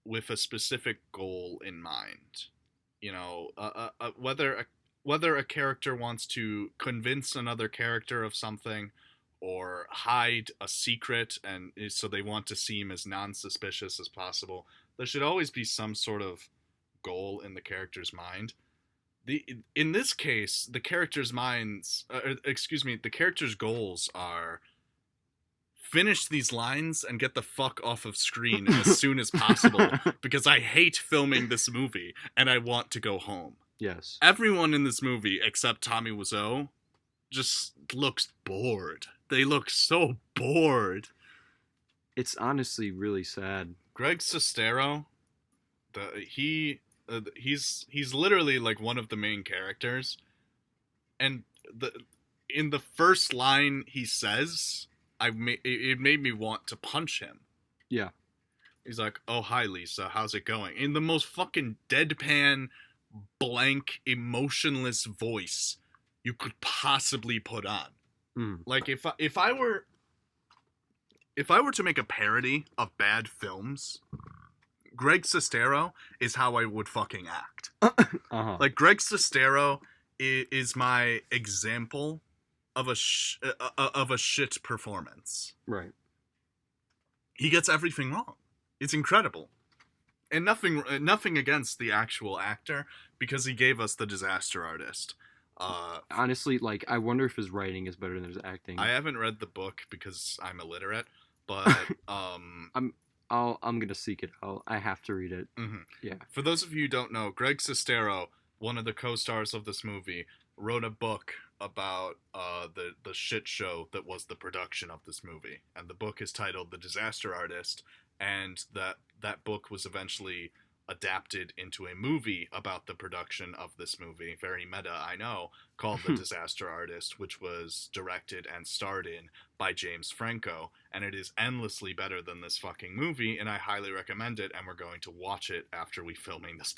with a specific goal in mind. You know, whether a character wants to convince another character of something or hide a secret, and so they want to seem as non-suspicious as possible, there should always be some sort of goal in the character's mind. In this case, the character's the character's goals are finish these lines and get the fuck off of screen as soon as possible because I hate filming this movie and I want to go home. Yes. Everyone in this movie except Tommy Wiseau just looks bored. They look so bored. It's honestly really sad. Greg Sestero, he's literally like one of the main characters, and in the first line he says, it made me want to punch him. Yeah. He's like, "Oh, hi Lisa, how's it going?" In the most fucking deadpan, blank, emotionless voice you could possibly put on. Like if I were to make a parody of bad films, Greg Sestero is how I would fucking act. Uh-huh. Like Greg Sestero is my example of a shit performance. Right. He gets everything wrong. It's incredible. And nothing against the actual actor, because he gave us The Disaster Artist. Honestly, like, I wonder if his writing is better than his acting. I haven't read the book because I'm illiterate, but I'm gonna seek it out. I have to read it. Mm-hmm. Yeah. For those of you who don't know, Greg Sestero, one of the co-stars of this movie, wrote a book about the shit show that was the production of this movie, and the book is titled The Disaster Artist, and that book was eventually adapted into a movie about the production of this movie, very meta, I know, called The Disaster Artist, which was directed and starred in by James Franco, and it is endlessly better than this fucking movie, and I highly recommend it, and we're going to watch it after we finish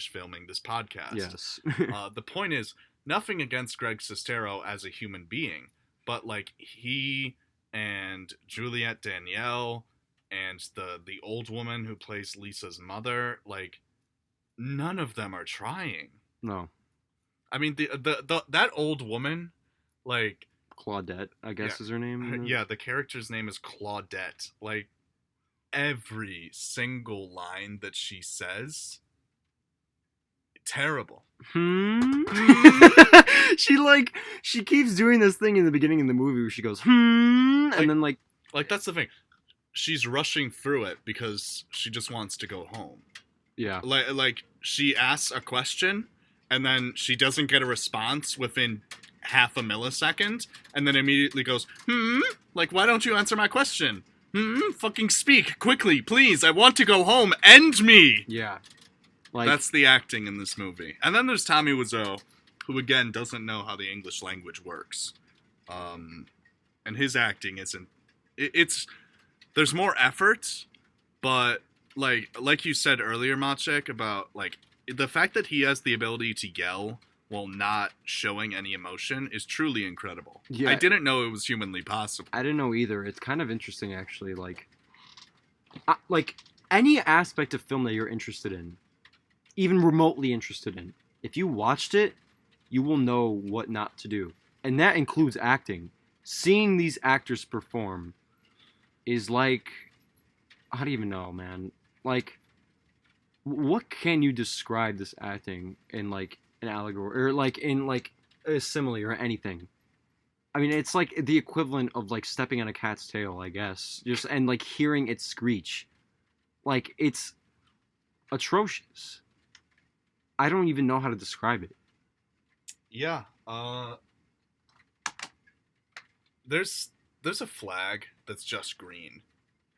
filming this podcast. Yes. The point is, nothing against Greg Sestero as a human being, but like he and Juliette Danielle and the old woman who plays Lisa's mother, like none of them are trying. No. I mean the that old woman, like Claudette, I guess is her name. Yeah, the character's name is Claudette. Like every single line that she says, terrible. She keeps doing this thing in the beginning of the movie where she goes and then like that's the thing. She's rushing through it because she just wants to go home. Yeah. Like she asks a question and then she doesn't get a response within half a millisecond and then immediately goes, like, why don't you answer my question? Fucking speak quickly, please. I want to go home. End me. Yeah. Like, that's the acting in this movie. And then there's Tommy Wiseau, who again doesn't know how the English language works. And his acting isn't, there's more effort, but like you said earlier, Maciek, about like the fact that he has the ability to yell while not showing any emotion is truly incredible. Yeah. I didn't know it was humanly possible. I didn't know either. It's kind of interesting, actually. Like any aspect of film that you're interested in, even remotely interested in, if you watched it, you will know what not to do. And that includes acting. Seeing these actors perform is like, I don't even know, man. Like, what can you describe this acting in like an allegory or like in like a simile or anything? I mean, it's like the equivalent of like stepping on a cat's tail, I guess. Just and like hearing it screech. Like, it's atrocious. I don't even know how to describe it. Yeah. There's a flag that's just green.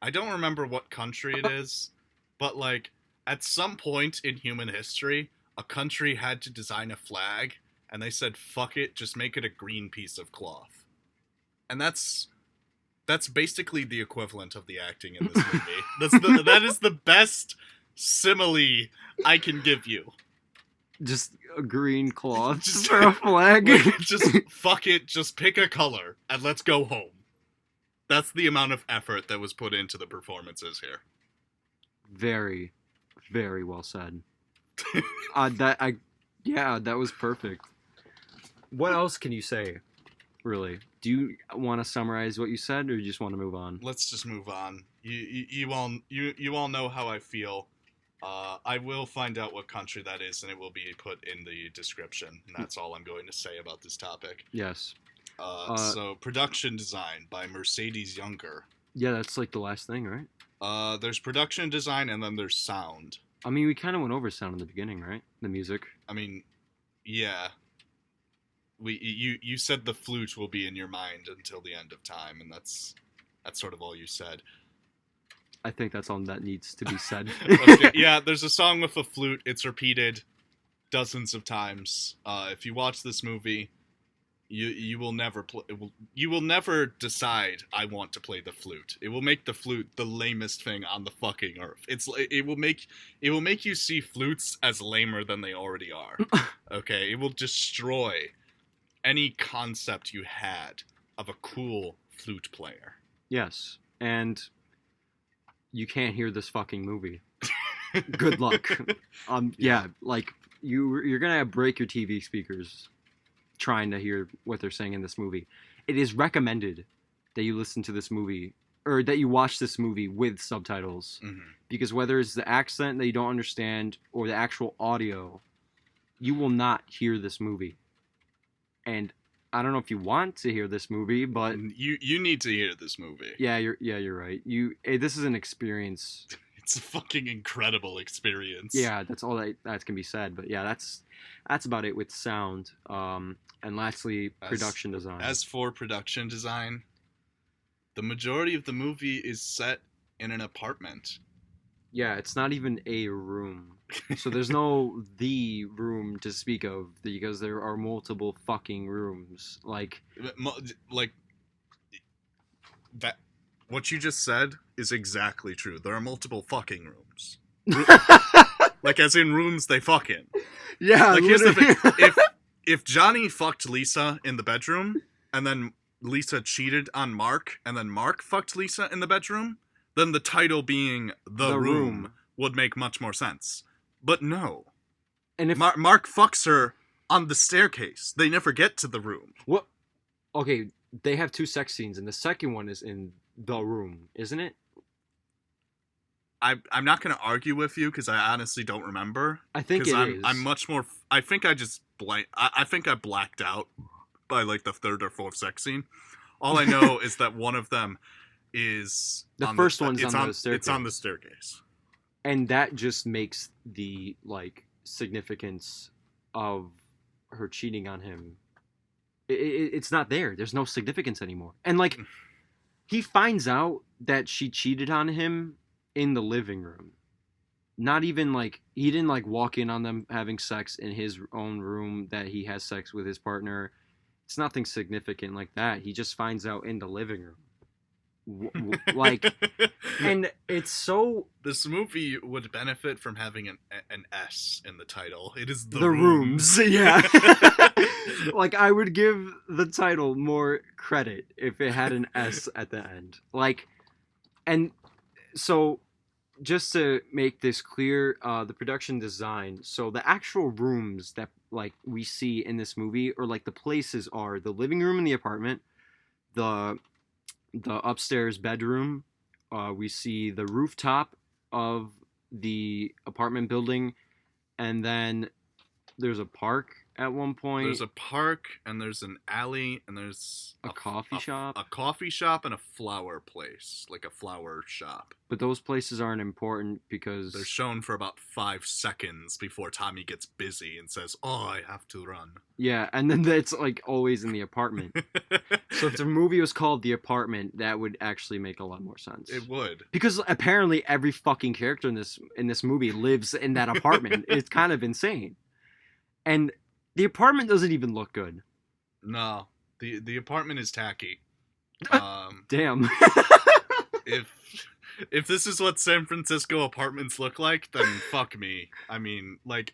I don't remember what country it is, but like at some point in human history, a country had to design a flag, and they said, "Fuck it, just make it a green piece of cloth." And that's basically the equivalent of the acting in this movie. That is the best simile I can give you. Just a green cloth just for a flag. Just fuck it, just pick a color and let's go home. That's the amount of effort that was put into the performances here. Very, very well said. That was perfect. What else can you say? Really? Do you want to summarize what you said, or you just want to move on? Let's just move on. You all know how I feel. I will find out what country that is, and it will be put in the description. And that's all I'm going to say about this topic. Yes. So, production design by Mercedes Younger. Yeah, that's like the last thing, right? There's production design, and then there's sound. I mean, we kind of went over sound in the beginning, right? The music. I mean, yeah. You said the flute will be in your mind until the end of time, and that's sort of all you said. I think that's all that needs to be said. Okay, yeah, there's a song with a flute. It's repeated dozens of times. If you watch this movie, you will never you will never decide I want to play the flute. It will make the flute the lamest thing on the fucking earth. It will make you see flutes as lamer than they already are. Okay, it will destroy any concept you had of a cool flute player. Yes, and you can't hear this fucking movie. Good luck. Yeah, like you're gonna break your TV speakers trying to hear what they're saying in this movie. It is recommended that you listen to this movie or that you watch this movie with subtitles, because whether it's the accent that you don't understand or the actual audio, you will not hear this movie. And I don't know if you want to hear this movie, but you need to hear this movie. Yeah, you're right. This is an experience. It's a fucking incredible experience. Yeah, that's all that can be said. But yeah, that's about it with sound. And lastly, production design. As for production design, the majority of the movie is set in an apartment. Yeah, it's not even a room. So there's no the room to speak of because there are multiple fucking rooms. Like, Like that, what you just said is exactly true. There are multiple fucking rooms. Like as in rooms they fuck in. yeah, Like here's the literally. thing: if Johnny fucked Lisa in the bedroom, and then Lisa cheated on Mark, and then Mark fucked Lisa in the bedroom, then the title being The The Room room. would make much more sense. But no, And if Mark fucks her on the staircase. They never get to the room. what? Okay, they have two sex scenes, and the second one is in the room, isn't it? I'm not gonna argue with you because I honestly don't remember. I think Because it I'm is. much more. I think I just I think I blacked out by like the third or fourth sex scene. All I know is that one of them is The on first one's it's on the staircase. it's on the staircase. And that just makes the like significance of her cheating on him. It's not there. There's no significance anymore. And like he finds out that she cheated on him in the living room. Not even like he didn't like walk in on them having sex in his own room that he has sex with his partner. It's nothing significant like that. He just finds out in the living room. Like, and it's so This movie would benefit from having an S in the title. It is the rooms. Yeah. Like I would give the title more credit if it had an S at the end. Like, and so just to make this clear, the production design, so the actual rooms that like we see in this movie, or like the places, are the living room in the apartment, the upstairs bedroom, we see the rooftop of the apartment building, and then there's a park at one point. There's a park, and there's an alley, and there's a coffee shop. a coffee shop, and a flower place, like a flower shop. But those places aren't important because They're shown for about 5 seconds before Tommy gets busy and says, "Oh, I have to run." yeah, and then it's like always in the apartment. So if the movie was called The Apartment, that would actually make a lot more sense. It would. Because apparently every fucking character in this movie lives in that apartment. It's kind of insane. And the apartment doesn't even look good. No, the apartment is tacky. Damn. if this is what San Francisco apartments look like, then fuck me. I mean, like,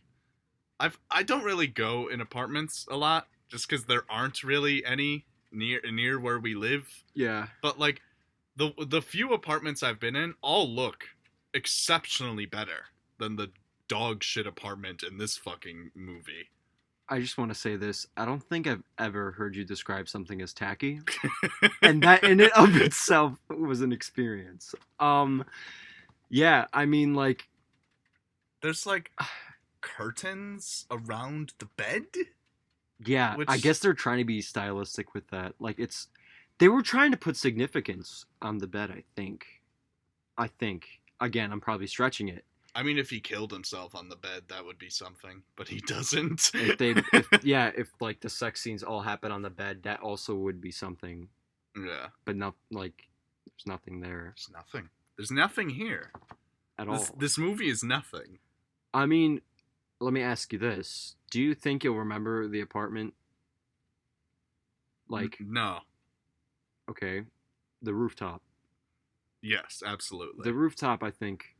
I don't really go in apartments a lot, just because there aren't really any near where we live. Yeah. But like, the few apartments I've been in all look exceptionally better than the dog shit apartment in this fucking movie. I just want to say this. I don't think I've ever heard you describe something as tacky. And that in and of itself was an experience. Yeah, I mean, like, there's like curtains around the bed. Yeah, I guess they're trying to be stylistic with that. Like, they were trying to put significance on the bed, I think. Again, I'm probably stretching it. I mean, if he killed himself on the bed, that would be something, but he doesn't. if like the sex scenes all happen on the bed, that also would be something. Yeah. But not like there's nothing there. There's nothing. There's nothing here. At all. This movie is nothing. I mean, let me ask you this. Do you think you'll remember the apartment? Like no. Okay. The rooftop. Yes, absolutely. The rooftop, I think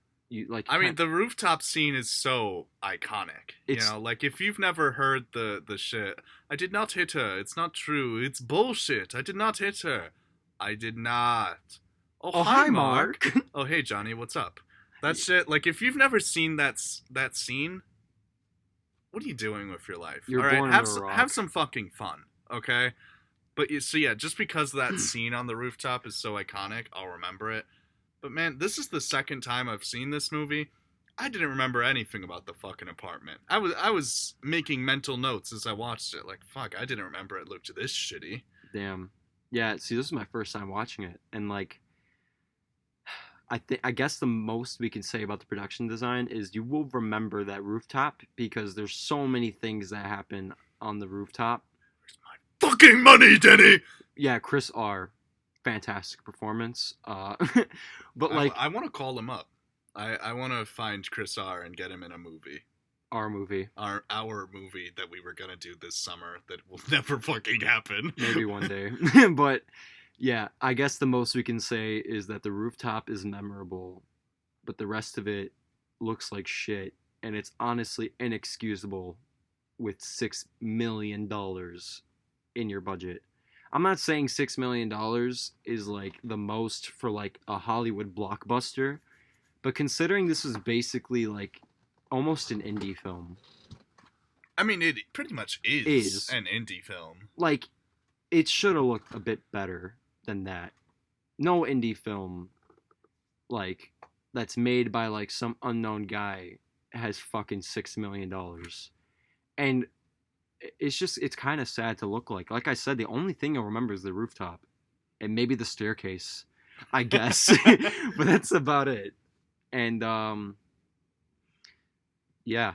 I mean, the rooftop scene is so iconic. You know, like if you've never heard the shit, I did not hit her. It's not true. It's bullshit. I did not hit her. I did not. Oh, hi, Mark. Oh, hey, Johnny. What's up? That shit. Like, if you've never seen that scene, what are you doing with your life? You're all right, born have some fucking fun, okay? But just because that scene on the rooftop is so iconic, I'll remember it. But man, this is the second time I've seen this movie. I didn't remember anything about the fucking apartment. I was making mental notes as I watched it. Like, fuck, I didn't remember it looked this shitty. Damn. Yeah, see, this is my first time watching it. And, like, I guess the most we can say about the production design is you will remember that rooftop because there's so many things that happen on the rooftop. Where's my fucking money, Denny? Yeah, Chris R. Fantastic performance. But like, I want to call him up. I want to find Chris R and get him in a movie. Our movie. Our movie that we were gonna do this summer that will never fucking happen. Maybe one day. But yeah, I guess the most we can say is that The Rooftop is memorable, but the rest of it looks like shit, and it's honestly inexcusable with $6 million in your budget. I'm not saying $6 million is like the most for like a Hollywood blockbuster, but considering this is basically like almost an indie film, I mean, it pretty much is an indie film. like it should have looked a bit better than that. No indie film like that's made by like some unknown guy has fucking $6 million, and it's kind of sad to look like. Like I said, the only thing you'll remember is the rooftop and maybe the staircase, I guess. But that's about it. And yeah,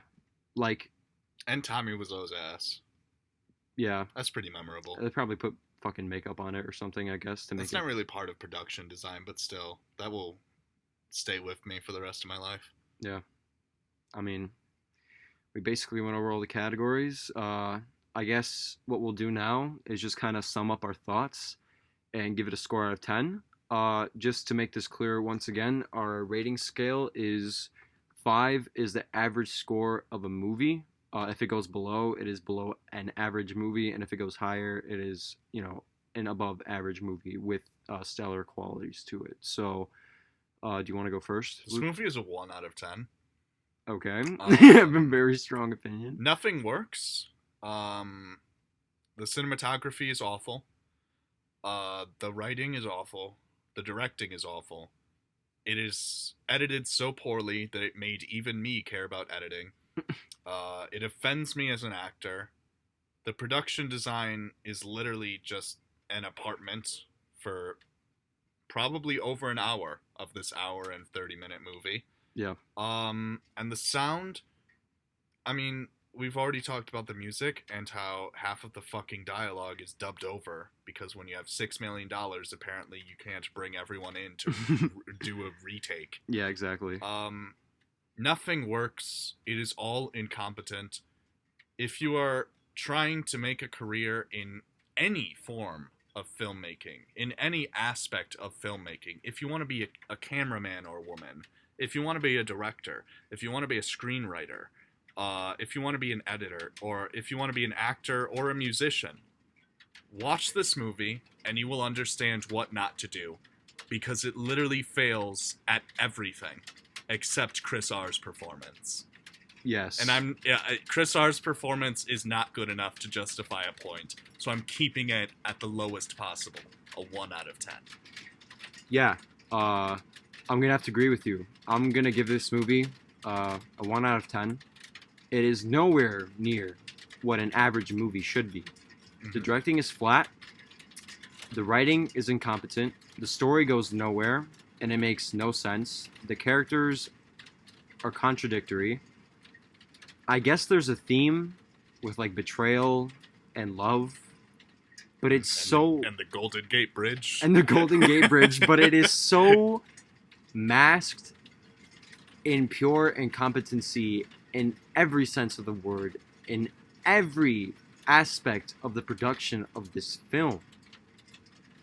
like And Tommy Wiseau's ass. yeah, That's pretty memorable. they probably put fucking makeup on it or something, I guess, to make It's it. not really part of production design, but still, that will stay with me for the rest of my life. Yeah, I mean, we basically went over all the categories. I guess what we'll do now is just kind of sum up our thoughts and give it a score out of 10. Just to make this clear once again, our rating scale is 5 is the average score of a movie. If it goes below, it is below an average movie, and if it goes higher, it is, an above average movie with stellar qualities to it. So, do you want to go first, This Luke? movie is a 1 out of 10. Okay. You have a very strong opinion. Nothing works. The cinematography is awful. The writing is awful. The directing is awful. It is edited so poorly that it made even me care about editing. It offends me as an actor. The production design is literally just an apartment for probably over an hour of this hour and 30-minute movie. Yeah. And the sound, I mean, we've already talked about the music and how half of the fucking dialogue is dubbed over because when you have $6 million, apparently you can't bring everyone in to do a retake. Yeah, exactly. Nothing works. It is all incompetent. If you are trying to make a career in any form of filmmaking, in any aspect of filmmaking, if you want to be a cameraman or woman, if you want to be a director, if you want to be a screenwriter, if you want to be an editor, or if you want to be an actor or a musician, watch this movie and you will understand what not to do, because it literally fails at everything except Chris R's performance. Yes. And Chris R's performance is not good enough to justify a point, so I'm keeping it at the lowest possible, a 1 out of 10. Yeah. I'm gonna have to agree with you. I'm gonna give this movie a 1 out of 10. It is nowhere near what an average movie should be. The directing is flat. The writing is incompetent. The story goes nowhere, and it makes no sense. The characters are contradictory. I guess there's a theme with like betrayal and love, but it's and the Golden Gate Bridge. And the Golden Gate Bridge, but it is so masked in pure incompetency in every sense of the word, in every aspect of the production of this film,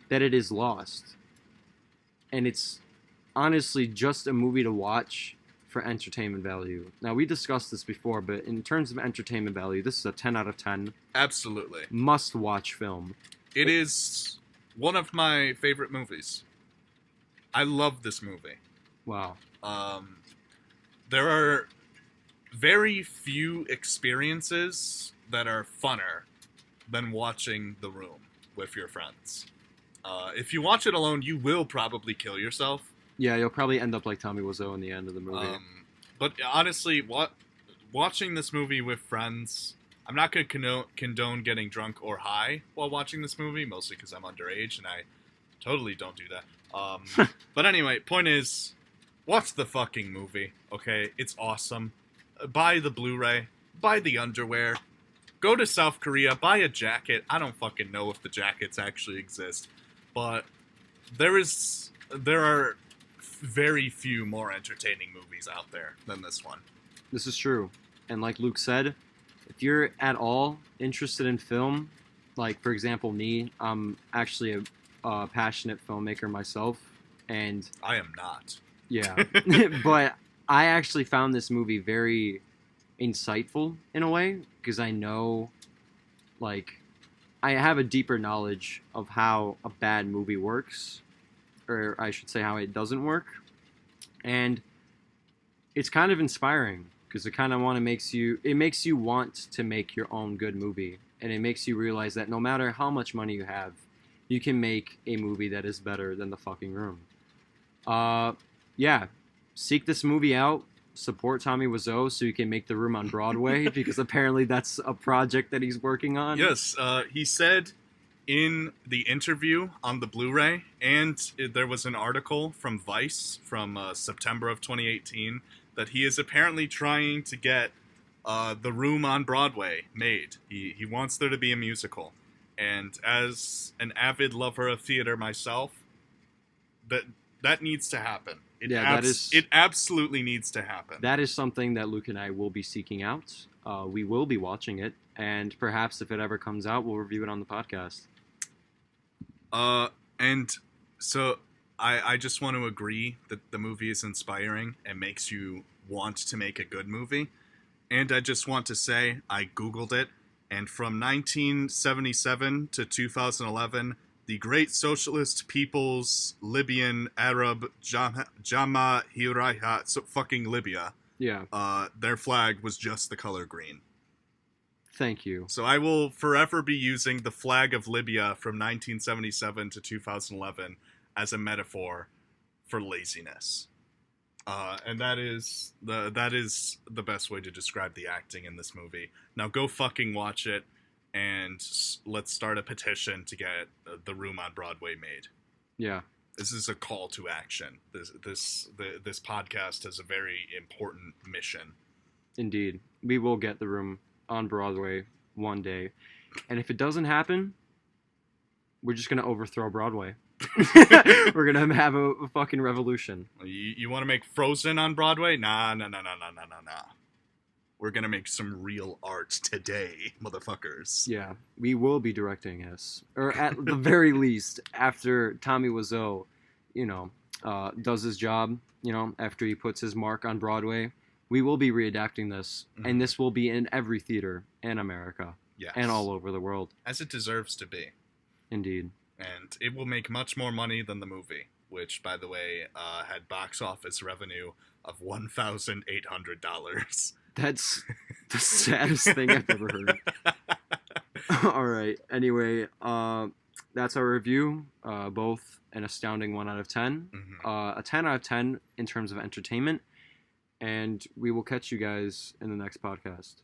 that it is lost. And it's honestly just a movie to watch for entertainment value. Now, we discussed this before, but in terms of entertainment value, this is a 10 out of 10. Absolutely. Must-watch film. It is one of my favorite movies. I love this movie. Wow. There are very few experiences that are funner than watching The Room with your friends. If you watch it alone, you will probably kill yourself. Yeah, you'll probably end up like Tommy Wiseau in the end of the movie. But honestly, watching this movie with friends, I'm not going to condone getting drunk or high while watching this movie, mostly because I'm underage and I totally don't do that. But anyway, point is, watch the fucking movie, okay? It's awesome. Buy the Blu-ray, buy the underwear, go to South Korea, buy a jacket. I don't fucking know if the jackets actually exist, but there are very few more entertaining movies out there than this one. This is true. And like Luke said, if you're at all interested in film, like for example me, I'm actually a passionate filmmaker myself, and I am not. Yeah, but I actually found this movie very insightful in a way, because I know, like, I have a deeper knowledge of how a bad movie works, or I should say how it doesn't work, and it's kind of inspiring, because it kind of makes you want to make your own good movie, and it makes you realize that no matter how much money you have, you can make a movie that is better than The Fucking Room. Yeah, seek this movie out. Support Tommy Wiseau so you can make The Room on Broadway, because apparently that's a project that he's working on. Yes, he said in the interview on the Blu-ray, and there was an article from Vice from September of 2018, that he is apparently trying to get The Room on Broadway made. He wants there to be a musical. And as an avid lover of theater myself, that needs to happen. It absolutely needs to happen. That is something that Luke and I will be seeking out. We will be watching it, and perhaps if it ever comes out, we'll review it on the podcast. And so I just want to agree that the movie is inspiring and makes you want to make a good movie. And I just want to say, I Googled it, and from 1977 to 2011, the Great Socialist People's Libyan Arab Jamahiriya, so fucking Libya. Yeah. Their flag was just the color green. Thank you. So I will forever be using the flag of Libya from 1977 to 2011 as a metaphor for laziness. And that is the best way to describe the acting in this movie. Now go fucking watch it. And let's start a petition to get The Room on Broadway made. Yeah. This is a call to action. This podcast has a very important mission. Indeed. We will get The Room on Broadway one day. And if it doesn't happen, we're just going to overthrow Broadway. We're going to have a fucking revolution. You want to make Frozen on Broadway? Nah. We're going to make some real art today, motherfuckers. Yeah, we will be directing this. Or at the very least, after Tommy Wiseau, does his job, after he puts his mark on Broadway, we will be readapting this. Mm-hmm. And this will be in every theater in America. Yes. And all over the world. As it deserves to be. Indeed. And it will make much more money than the movie, which, by the way, had box office revenue of $1,800. That's the saddest thing I've ever heard. All right. Anyway, that's our review. Both an astounding 1 out of 10. Mm-hmm. A 10 out of 10 in terms of entertainment. And we will catch you guys in the next podcast.